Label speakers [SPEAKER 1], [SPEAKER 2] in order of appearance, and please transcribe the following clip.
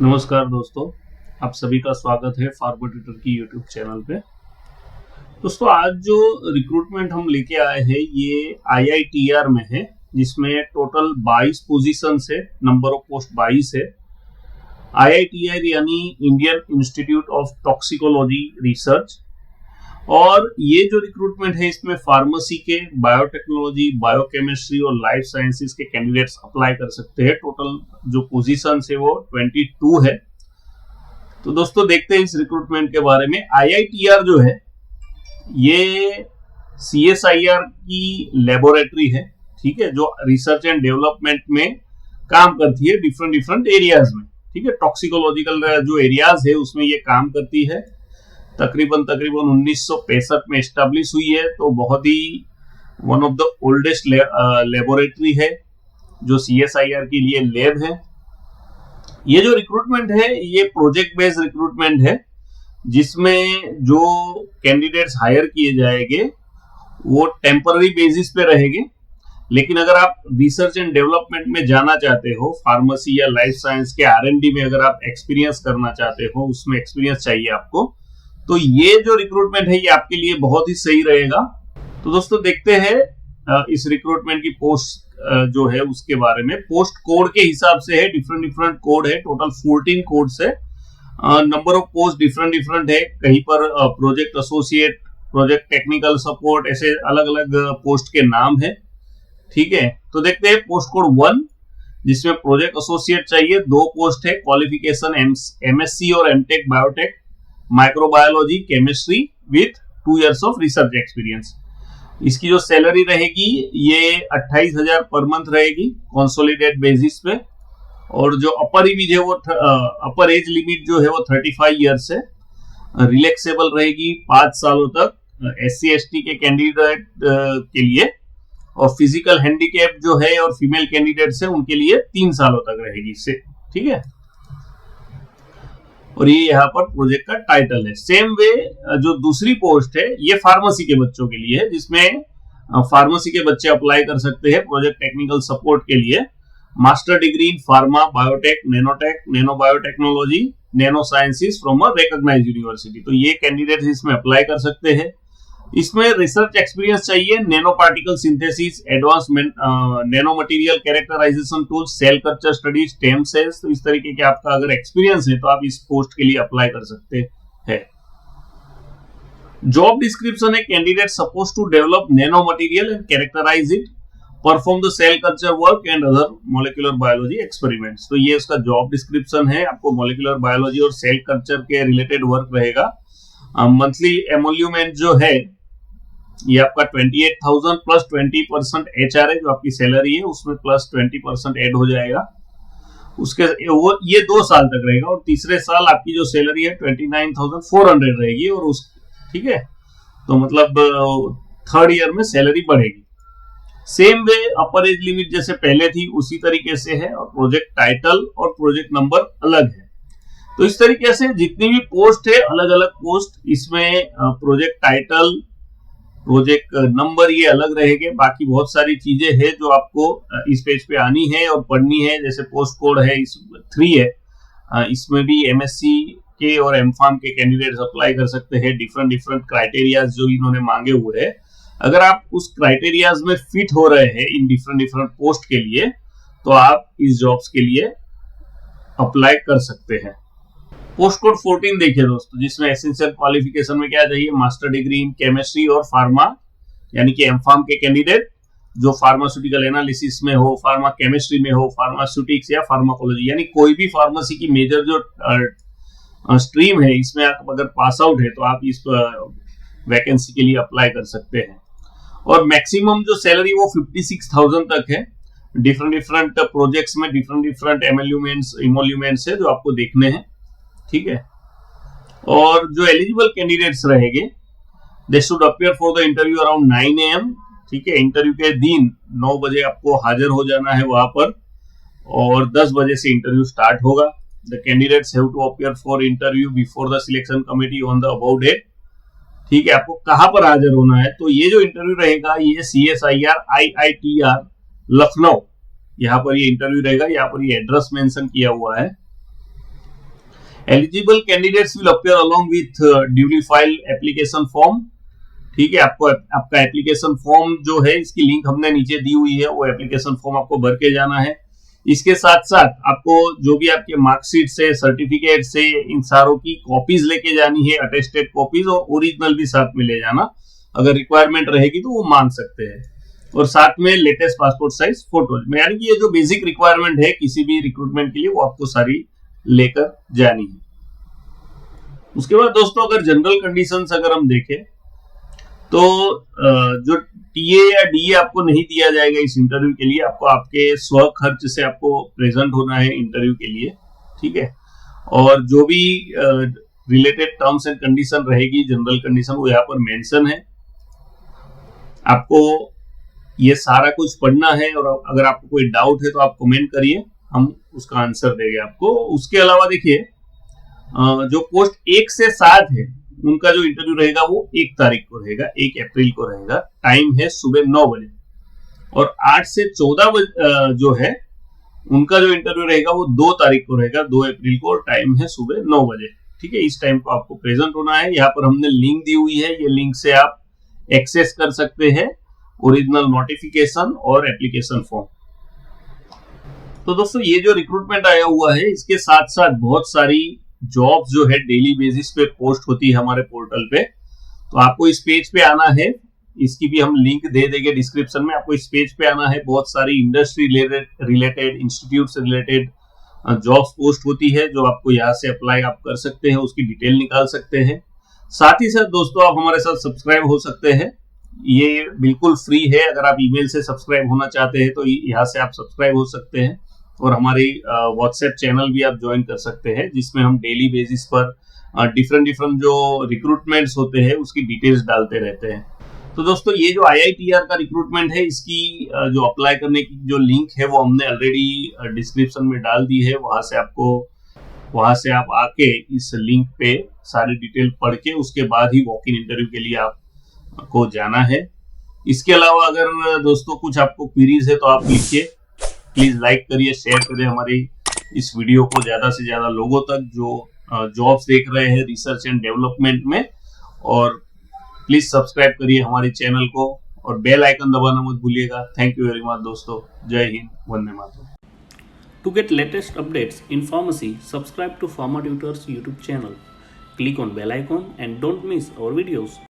[SPEAKER 1] नमस्कार दोस्तों, आप सभी का स्वागत है फार्मर ट्यूटर की यूट्यूब चैनल पे। दोस्तों, आज जो रिक्रूटमेंट हम लेके आए हैं ये आईआईटीआर में है, जिसमें टोटल 22 पोजीशन है, नंबर ऑफ पोस्ट 22 है। आईआईटीआर यानी Indian institute of toxicology research. और ये जो रिक्रूटमेंट है इसमें फार्मेसी के, बायोटेक्नोलॉजी, बायोकेमिस्ट्री और लाइफ साइंसेस के कैंडिडेट्स अप्लाई कर सकते हैं। टोटल जो पोजीशन है वो 22 है। तो दोस्तों देखते हैं इस रिक्रूटमेंट के बारे में। आईआईटीआर जो है ये सीएसआईआर की लेबोरेटरी है, ठीक है, जो रिसर्च एंड डेवलपमेंट में काम करती है डिफरेंट एरियाज में, ठीक है। टॉक्सिकोलॉजिकल जो एरियाज है उसमें ये काम करती है। तकरीबन 1965 में एस्टेब्लिश हुई है, तो बहुत ही one of the oldest laboratory है जो सीएसआईआर के लिए लैब है। ये जो रिक्रूटमेंट है ये प्रोजेक्ट बेस्ड रिक्रूटमेंट है, जिसमें जो कैंडिडेट्स हायर किए जाएंगे वो टेम्पररी बेसिस पे रहेंगे। लेकिन अगर आप रिसर्च एंड डेवलपमेंट में जाना चाहते हो, फार्मेसी या लाइफ साइंस के आरएनडी में अगर आप एक्सपीरियंस करना चाहते हो, उसमें एक्सपीरियंस चाहिए आपको, तो ये जो रिक्रूटमेंट है ये आपके लिए बहुत ही सही रहेगा। तो दोस्तों देखते हैं इस रिक्रूटमेंट की पोस्ट जो है उसके बारे में। पोस्ट कोड के हिसाब से है, डिफरेंट कोड है, टोटल 14 कोड्स है। नंबर ऑफ पोस्ट डिफरेंट है। कहीं पर project associate, project technical support, ऐसे अलग अलग पोस्ट के नाम है, ठीक है। तो देखते हैं पोस्ट कोड 1, जिसमें प्रोजेक्ट एसोसिएट चाहिए। 2 पोस्ट है। क्वालिफिकेशन एमएससी और MTech biotech, microbiology, chemistry with 2 years of research experience. इसकी जो सैलरी रहेगी ये 28,000 पर मंथ रहेगी कंसोलिडेट बेसिस पे। और जो अपर एज है वो अपर एज लिमिट जो है वो 35 इयर्स है। रिलैक्सेबल रहेगी 5 सालों तक एससी एसटी के कैंडिडेट के लिए, और फिजिकल हैंडीकैप जो है और फीमेल कैंडिडेट्स है उनके लिए 3 सालों तक रहेगी इससे, ठीक है। और ये यहाँ पर प्रोजेक्ट का टाइटल है। सेम वे जो दूसरी पोस्ट है ये फार्मेसी के बच्चों के लिए है, जिसमें फार्मेसी के बच्चे अप्लाई कर सकते हैं प्रोजेक्ट टेक्निकल सपोर्ट के लिए। Master degree in pharma, biotech, nanotech, nano biotechnology, nano sciences from a recognised university. तो ये कैंडिडेट्स इसमें अप्लाई कर सकते हैं। इसमें रिसर्च एक्सपीरियंस चाहिए। Nano particle synthesis, advance nano material characterisation tools, cell culture studies, stem cells. तो इस तरीके के आपका अगर एक्सपीरियंस है तो आप इस पोस्ट के लिए अप्लाई कर सकते हैं। जॉब डिस्क्रिप्शन है, candidate suppose to develop nano material and characterise it, perform the cell culture work and other molecular biology experiments. तो ये उसका जॉब डिस्क्रिप्शन है। आपको मोलिकुलर बायोलॉजी और सेल कल्चर के रिलेटेड वर्क रहेगा। मंथली एमोल्यूमेंट जो है ये आपका 28,000 प्लस 20% एचआर है, जो आपकी सैलरी है उसमें प्लस 20% ऐड हो जाएगा। उसके वो ये 2 साल तक रहेगा, और तीसरे साल आपकी जो सैलरी है 29,400 रहेगी, और उस, ठीक है। तो मतलब 3rd ईयर में सैलरी बढ़ेगी। सेम वे अपर एज लिमिट जैसे पहले थी उसी तरीके से है, और प्रोजेक्ट टाइटल और प्रोजेक्ट नंबर अलग है। तो इस तरीके से जितनी भी पोस्ट है, अलग अलग पोस्ट, इसमें प्रोजेक्ट टाइटल, प्रोजेक्ट नंबर ये अलग रहेंगे। बाकी बहुत सारी चीजें हैं जो आपको इस पेज पे आनी है और पढ़नी है। जैसे पोस्ट कोड है 3 है, इसमें भी एमएससी के और एमफार्म के कैंडिडेट्स अप्लाई कर सकते हैं। डिफरेंट क्राइटेरियाज जो इन्होंने मांगे हुए हैं, अगर आप उस क्राइटेरियाज में फिट हो रहे हैं इन डिफरेंट पोस्ट के लिए, तो आप इस जॉब्स के लिए अप्लाई कर सकते हैं। पोस्ट कोड 14 देखिए दोस्तों, जिसमें एसेंशियल क्वालिफिकेशन में क्या चाहिए, मास्टर डिग्री इन केमिस्ट्री और फार्मा, यानी कि एमफार्म के कैंडिडेट जो फार्मास्यूटिकल एनालिसिस में हो, फार्मा केमिस्ट्री में हो, फार्मास्यूटिक्स या फार्माकोलॉजी, यानी कोई भी फार्मेसी की मेजर जो स्ट्रीम है इसमें आप अगर पास आउट है तो आप इस वैकेंसी के लिए अप्लाई कर सकते हैं। और मैक्सिमम जो सैलरी वो 56,000 तक है। डिफरेंट प्रोजेक्ट्स में डिफरेंट इमोल्यूमेंट्स है जो आपको देखने हैं, ठीक है। और जो एलिजिबल कैंडिडेट्स रहेंगे, they should appear for the interview around 9 AM, ठीक है। इंटरव्यू के दिन 9 बजे आपको हाजिर हो जाना है वहां पर, और 10 बजे से इंटरव्यू स्टार्ट होगा। The candidates have to appear for interview before the selection committee on the about date, ठीक है। आपको कहां पर हाजिर होना है, तो ये जो इंटरव्यू रहेगा ये सीएसआईआर आईआईटीआर लखनऊ, यहाँ पर ये इंटरव्यू रहेगा। यहाँ पर ये एड्रेस मेंशन किया हुआ है, eligible candidates will appear along with duly filed application form. ठीक है, आपको आपका एप्लीकेशन फॉर्म जो है, इसकी लिंक हमने नीचे दी हुई है, वो एप्लीकेशन फॉर्म आपको भर के जाना है। इसके साथ साथ आपको जो भी आपके मार्कशीट से, सर्टिफिकेट से, इन सारों की कॉपीज लेके जानी है, अटेस्टेड कॉपीज, और ओरिजिनल भी साथ में ले जाना। अगर रिक्वायरमेंट रहेगी तो वो मांग सकते हैं। और साथ में लेटेस्ट पासपोर्ट साइज फोटोज में, यानी कि ये जो बेसिक रिक्वायरमेंट है किसी भी रिक्रूटमेंट के लिए, वो आपको सारी लेकर जानी है। उसके बाद दोस्तों, अगर जनरल कंडीशंस अगर हम देखें तो जो टीए या डीए आपको नहीं दिया जाएगा इस इंटरव्यू के लिए। आपको आपके स्व खर्च से आपको प्रेजेंट होना है इंटरव्यू के लिए। ठीक है, और जो भी रिलेटेड टर्म्स एंड कंडीशन रहेगी, जनरल कंडीशन, वो यहाँ पर मेंशन है। आपको ये सारा कुछ पढ़ना है, और अगर आपको कोई डाउट है तो आप कमेंट करिए, हम उसका आंसर देंगे आपको। उसके अलावा देखिए, जो पोस्ट 1 से 7 है, उनका जो इंटरव्यू रहेगा वो 1 तारीख को रहेगा, 1 अप्रैल को रहेगा। टाइम है सुबह 9 बजे। और 8 से 14 जो है, उनका जो इंटरव्यू रहेगा वो 2 तारीख को रहेगा, 2 अप्रैल को, और टाइम है सुबह 9 बजे। ठीक है, इस टाइम को आपको प्रेजेंट होना है। यहाँ पर हमने लिंक दी हुई है, ये लिंक से आप एक्सेस कर सकते हैं ओरिजिनल नोटिफिकेशन और एप्लीकेशन फॉर्म। तो दोस्तों, ये जो रिक्रूटमेंट आया हुआ है, इसके साथ साथ बहुत सारी जॉब्स जो है डेली बेसिस पे पोस्ट होती है हमारे पोर्टल पे। तो आपको इस पेज पे आना है, इसकी भी हम लिंक दे देंगे डिस्क्रिप्शन में। आपको इस पेज पे आना है, बहुत सारी इंडस्ट्री रिलेटेड, इंस्टीट्यूट से रिलेटेड जॉब्स पोस्ट होती है, जो आपको यहाँ से अप्लाई आप कर सकते हैं, उसकी डिटेल निकाल सकते हैं। साथ ही साथ दोस्तों, आप हमारे साथ सब्सक्राइब हो सकते हैं, ये बिल्कुल फ्री है। अगर आप ईमेल से सब्सक्राइब होना चाहते हैं तो यहाँ से आप सब्सक्राइब हो सकते हैं। और हमारी व्हाट्सएप चैनल भी आप ज्वाइन कर सकते हैं, जिसमें हम डेली बेसिस पर डिफरेंट जो रिक्रूटमेंट्स होते हैं उसकी डिटेल्स डालते रहते हैं। तो दोस्तों, ये जो IITR का रिक्रूटमेंट है, इसकी जो अप्लाई करने की जो लिंक है वो हमने ऑलरेडी डिस्क्रिप्शन में डाल दी है। वहां से आप आके इस लिंक पे सारी डिटेल पढ़ के उसके बाद ही वॉक इन इंटरव्यू के लिए आपको जाना है। इसके अलावा अगर दोस्तों कुछ आपको क्वेरीज है तो आप लिखिए, प्लीज लाइक करिए, शेयर करिए हमारी इस वीडियो को ज्यादा से ज्यादा लोगों तक जो जॉब्स देख रहे हैं रिसर्च एंड डेवलपमेंट में। और प्लीज सब्सक्राइब करिए हमारे चैनल को, और बेल आइकन दबाना मत भूलिएगा। थैंक यू वेरी मच दोस्तों। जय Hind, Vande Mataram.
[SPEAKER 2] To get latest updates in pharmacy, subscribe to Pharma Tutors YouTube channel. Click on bell icon and don't miss our videos.